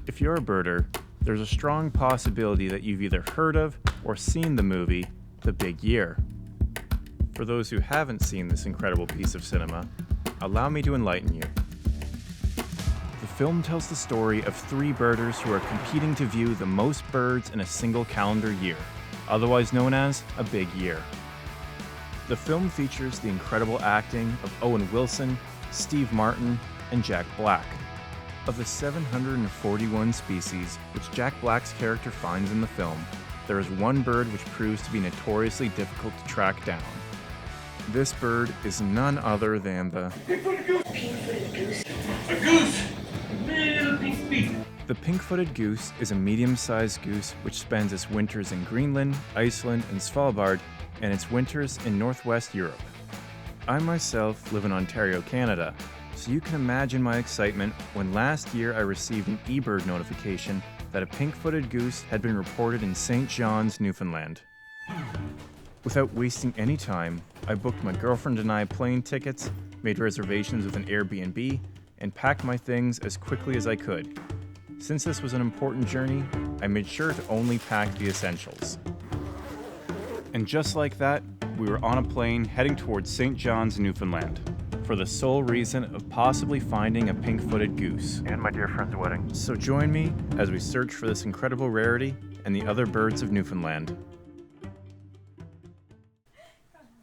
If you're a birder, there's a strong possibility that you've either heard of or seen the movie The Big Year. For those who haven't seen this incredible piece of cinema, allow me to enlighten you. The film tells the story of three birders who are competing to view the most birds in a single calendar year, otherwise known as a big year. The film features the incredible acting of Owen Wilson, Steve Martin, and Jack Black. Of the 741 species which Jack Black's character finds in the film, there is one bird which proves to be notoriously difficult to track down. This bird is none other than the pink-footed goose. A goose! Little pink feet. The pink-footed goose is a medium-sized goose which spends its winters in Greenland, Iceland, and Svalbard, and its winters in northwest Europe. I myself live in Ontario, Canada, so you can imagine my excitement when last year I received an eBird notification that a pink-footed goose had been reported in St. John's, Newfoundland. Without wasting any time, I booked my girlfriend and I plane tickets, made reservations with an Airbnb, and packed my things as quickly as I could. Since this was an important journey, I made sure to only pack the essentials. And just like that, we were on a plane heading towards St. John's, Newfoundland, for the sole reason of possibly finding a pink-footed goose and my dear friend's wedding. So join me as we search for this incredible rarity and the other birds of Newfoundland.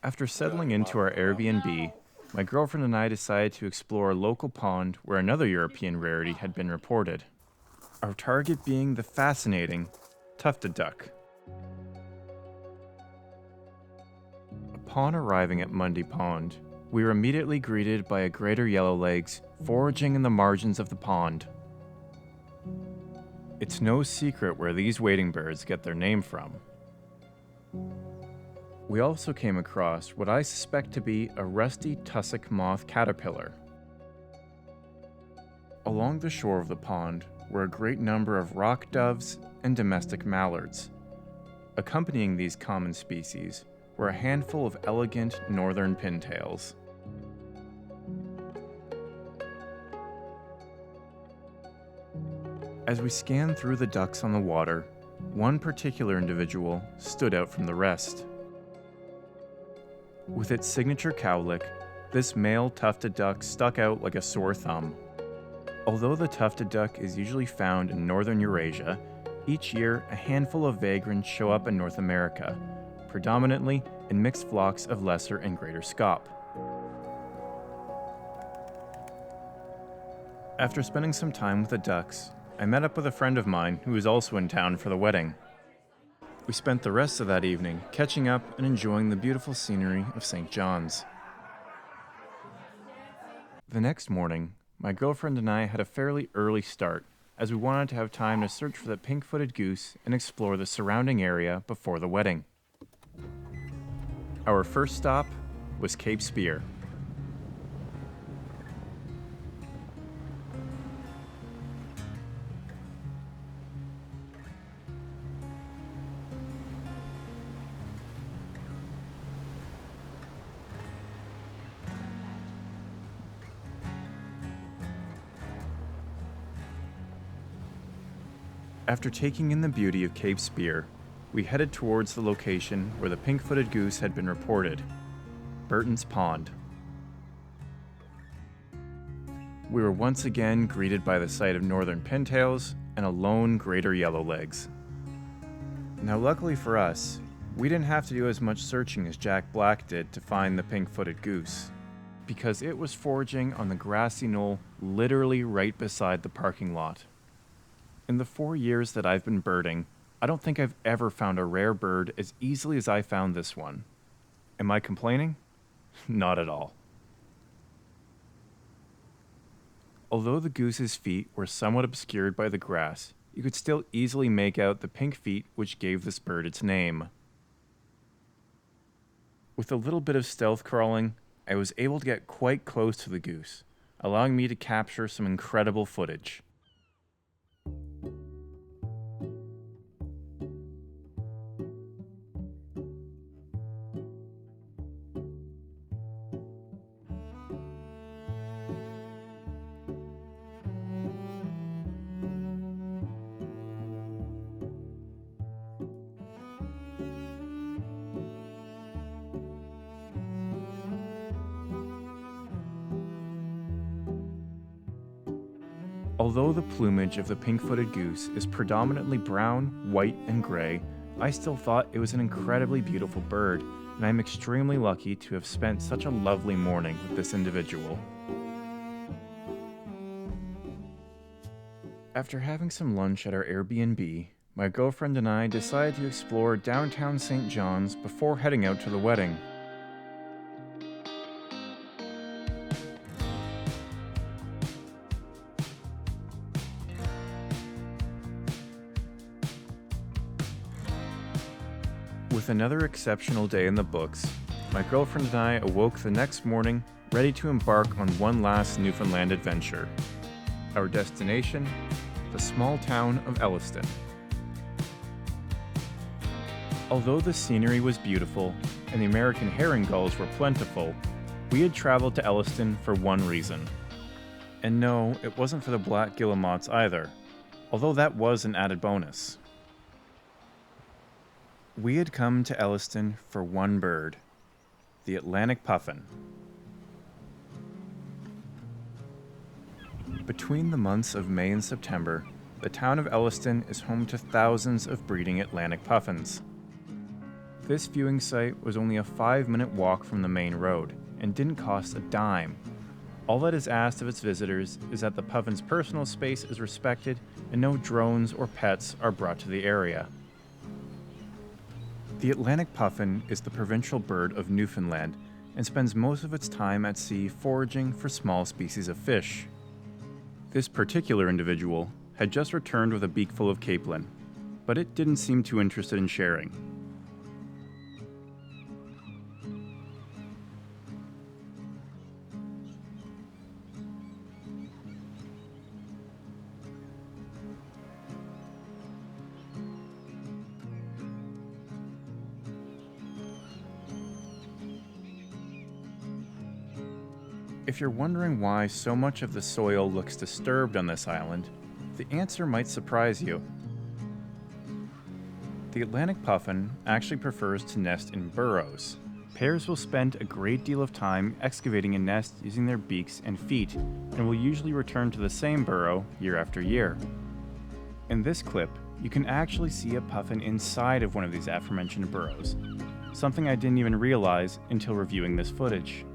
After settling into our Airbnb, my girlfriend and I decided to explore a local pond where another European rarity had been reported. Our target being the fascinating Tufted Duck. Upon arriving at Mundy Pond, we were immediately greeted by a greater Yellowlegs foraging in the margins of the pond. It's no secret where these wading birds get their name from. We also came across what I suspect to be a rusty tussock moth caterpillar. Along the shore of the pond were a great number of rock doves and domestic mallards. Accompanying these common species were a handful of elegant northern pintails. As we scanned through the ducks on the water, one particular individual stood out from the rest. With its signature cowlick, this male tufted duck stuck out like a sore thumb. Although the tufted duck is usually found in northern Eurasia, each year a handful of vagrants show up in North America, predominantly in mixed flocks of lesser and greater scaup. After spending some time with the ducks, I met up with a friend of mine who was also in town for the wedding. We spent the rest of that evening catching up and enjoying the beautiful scenery of St. John's. The next morning, my girlfriend and I had a fairly early start as we wanted to have time to search for the pink-footed goose and explore the surrounding area before the wedding. Our first stop was Cape Spear. After taking in the beauty of Cape Spear, we headed towards the location where the pink-footed goose had been reported, Burton's Pond. We were once again greeted by the sight of northern pintails and a lone greater Yellowlegs. Now luckily for us, we didn't have to do as much searching as Jack Black did to find the pink-footed goose, because it was foraging on the grassy knoll literally right beside the parking lot. In the 4 years that I've been birding, I don't think I've ever found a rare bird as easily as I found this one. Am I complaining? Not at all. Although the goose's feet were somewhat obscured by the grass, you could still easily make out the pink feet which gave this bird its name. With a little bit of stealth crawling, I was able to get quite close to the goose, allowing me to capture some incredible footage. Although the plumage of the pink-footed goose is predominantly brown, white, and gray, I still thought it was an incredibly beautiful bird, and I'm extremely lucky to have spent such a lovely morning with this individual. After having some lunch at our Airbnb, my girlfriend and I decided to explore downtown St. John's before heading out to the wedding. With another exceptional day in the books, my girlfriend and I awoke the next morning ready to embark on one last Newfoundland adventure. Our destination, the small town of Elliston. Although the scenery was beautiful and the American herring gulls were plentiful, we had traveled to Elliston for one reason. And no, it wasn't for the black guillemots either, although that was an added bonus. We had come to Elliston for one bird, the Atlantic puffin. Between the months of May and September, the town of Elliston is home to thousands of breeding Atlantic puffins. This viewing site was only a 5-minute walk from the main road and didn't cost a dime. All that is asked of its visitors is that the puffin's personal space is respected and no drones or pets are brought to the area. The Atlantic puffin is the provincial bird of Newfoundland and spends most of its time at sea foraging for small species of fish. This particular individual had just returned with a beakful of capelin, but it didn't seem too interested in sharing. If you're wondering why so much of the soil looks disturbed on this island, the answer might surprise you. The Atlantic puffin actually prefers to nest in burrows. Pairs will spend a great deal of time excavating a nest using their beaks and feet, and will usually return to the same burrow year after year. In this clip, you can actually see a puffin inside of one of these aforementioned burrows, something I didn't even realize until reviewing this footage.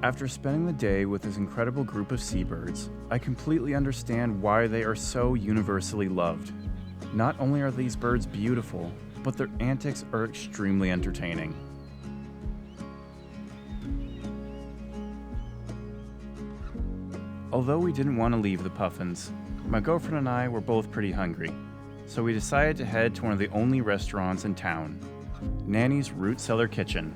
After spending the day with this incredible group of seabirds, I completely understand why they are so universally loved. Not only are these birds beautiful, but their antics are extremely entertaining. Although we didn't want to leave the puffins, my girlfriend and I were both pretty hungry, so we decided to head to one of the only restaurants in town, Nanny's Root Cellar Kitchen.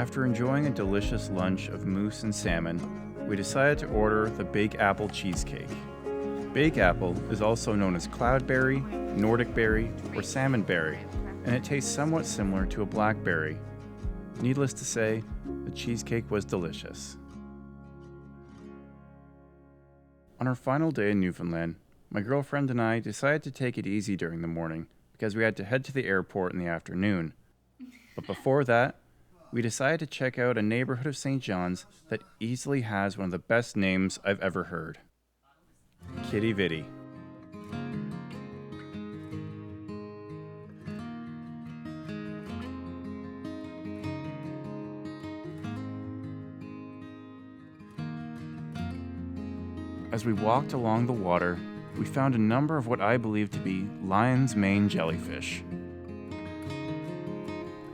After enjoying a delicious lunch of moose and salmon, we decided to order the Big Apple cheesecake. Big Apple is also known as cloudberry, Nordic berry, or salmon berry, and it tastes somewhat similar to a blackberry. Needless to say, the cheesecake was delicious. On our final day in Newfoundland, my girlfriend and I decided to take it easy during the morning because we had to head to the airport in the afternoon. But before that, we decided to check out a neighborhood of St. John's that easily has one of the best names I've ever heard. Quidi Vidi. As we walked along the water, we found a number of what I believe to be lion's mane jellyfish.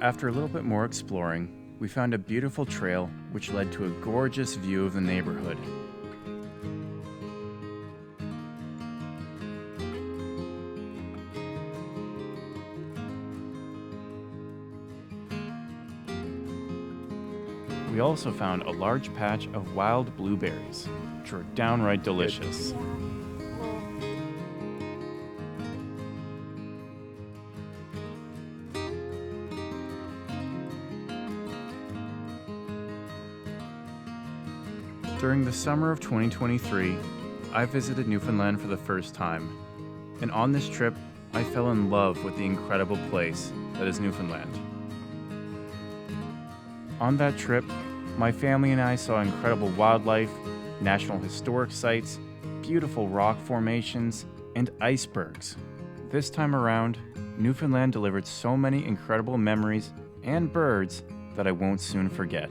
After a little bit more exploring, we found a beautiful trail which led to a gorgeous view of the neighborhood. We We also found a large patch of wild blueberries, which were downright delicious. During the summer of 2023, I visited Newfoundland for the first time, and on this trip, I fell in love with the incredible place that is Newfoundland. On that trip, my family and I saw incredible wildlife, national historic sites, beautiful rock formations, and icebergs. This time around, Newfoundland delivered so many incredible memories and birds that I won't soon forget.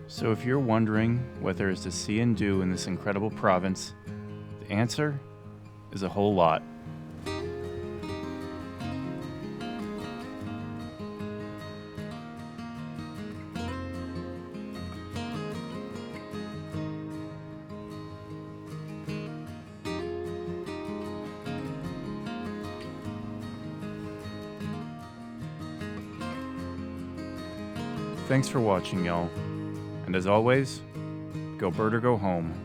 So if you're wondering what there is to see and do in this incredible province, the answer is a whole lot. Thanks for watching, y'all. And as always, go bird or go home.